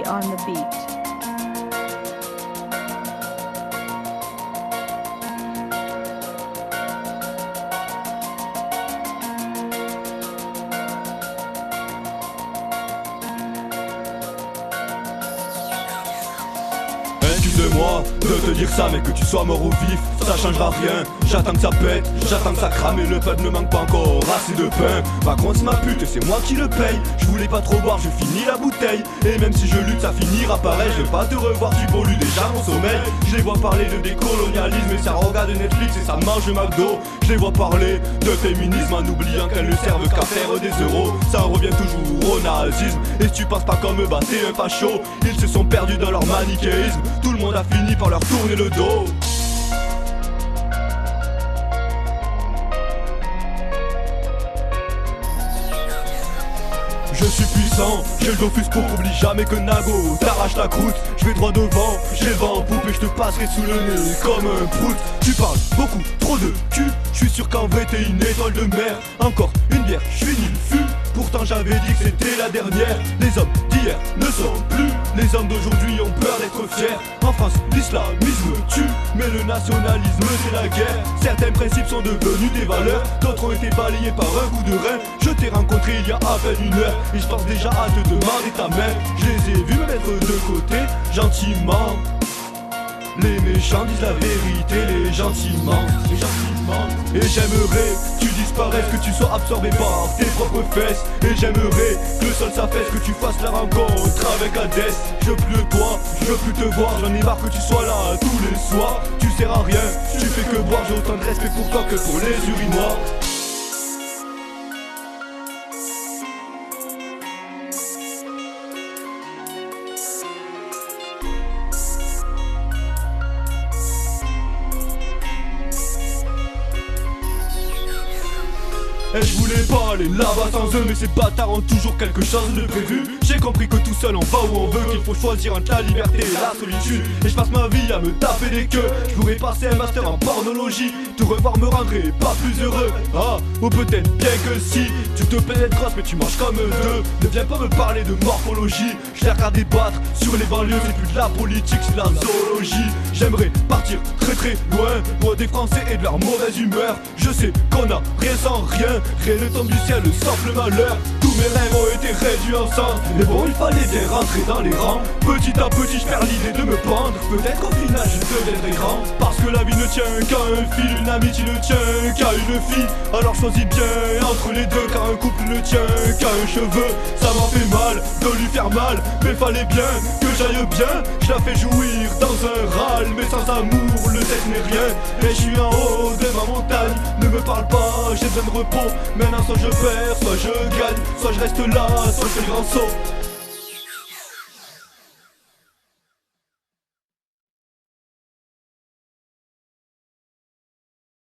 Lee on the beat. Excuse-moi de te dire ça, mais que tu sois mort ou vif, ça changera rien. J'attends que ça pète, j'attends que ça crame, et le peuple ne manque pas encore assez de pain. Macron c'est ma pute et c'est moi qui le paye. Je voulais pas trop boire, je finis la bouteille. Et même si je lutte, ça finira pareil. Je vais pas te revoir, tu pollues déjà mon sommeil. Je les vois parler de décolonialisme et ça regarde Netflix et ça mange le McDo. Je les vois parler de féminisme en oubliant qu'elles ne servent qu'à faire des euros. Ça revient toujours au nazisme. Et si tu penses pas comme bah t'es un facho, ils se sont perdus dans leur manichéisme. Tout le monde a fini par leur tourner le dos. Je suis puissant, j'ai le dos fusco, oublie jamais que Nago t'arrache la croûte. Je vais droit devant, j'ai le vent en poupe et je te passerai sous le nez comme un prout. Tu parles beaucoup trop de cul, je suis sûr qu'en vrai t'es une étoile de mer. Encore une bière, je finis le fût. Pourtant j'avais dit que c'était la dernière. Les hommes d'hier ne sont plus, les hommes d'aujourd'hui ont peur d'être fiers. En France l'islamisme tue, mais le nationalisme c'est la guerre. Certains principes sont devenus des valeurs, d'autres ont été balayés par un coup de rein. Je t'ai rencontré il y a à peine une heure et je pense déjà à te demander ta main. Je les ai vus me mettre de côté, gentiment. Les méchants disent la vérité, les gentiment. Et j'aimerais que tu disparaisses, que tu sois absorbé par tes propres fesses. Et j'aimerais que le sol s'affaisse, que tu fasses la rencontre avec Hadès. Je veux plus de toi, je veux plus te voir, j'en ai marre que tu sois là tous les soirs. Tu sers à rien, tu fais que boire, j'ai autant de respect pour toi que pour les urinoirs. Et je voulais pas aller là-bas sans eux, mais ces bâtards ont toujours quelque chose de prévu. J'ai compris que tout seul on va où on veut, qu'il faut choisir entre la liberté et la solitude. Et je passe ma vie à me taper des queues. Je pourrais passer un master en pornologie, te revoir me rendrait pas plus heureux. Ah, ou peut-être bien que si. Tu te plais d'être grosse mais tu manges comme deux. Ne viens pas me parler de morphologie. Je les regarde débattre sur les banlieues, c'est plus de la politique, c'est de la zoologie. J'aimerais partir très très loin, loin des Français et de leur mauvaise humeur. Je sais qu'on a rien sans rien, rien ne tombe du ciel sauf le malheur. Tous mes rêves ont été réduits en sang, mais bon il fallait bien rentrer dans les rangs. Petit à petit je perds l'idée de me pendre, peut-être qu'au final je deviendrai grand. Parce que la vie ne tient qu'à un fil, une amitié ne tient qu'à une fille. Alors choisis bien entre les deux, car un couple ne tient qu'à un cheveu. Ça m'a fait mal de lui faire mal, mais fallait bien que j'aille bien. Je la fais jouir dans un râle, mais sans amour le sexe n'est rien. Et je suis en haut de ma montagne, ne me parle pas, j'ai besoin de repos. Maintenant soit je perds, soit je gagne, soit je reste là, soit je fais le grand saut.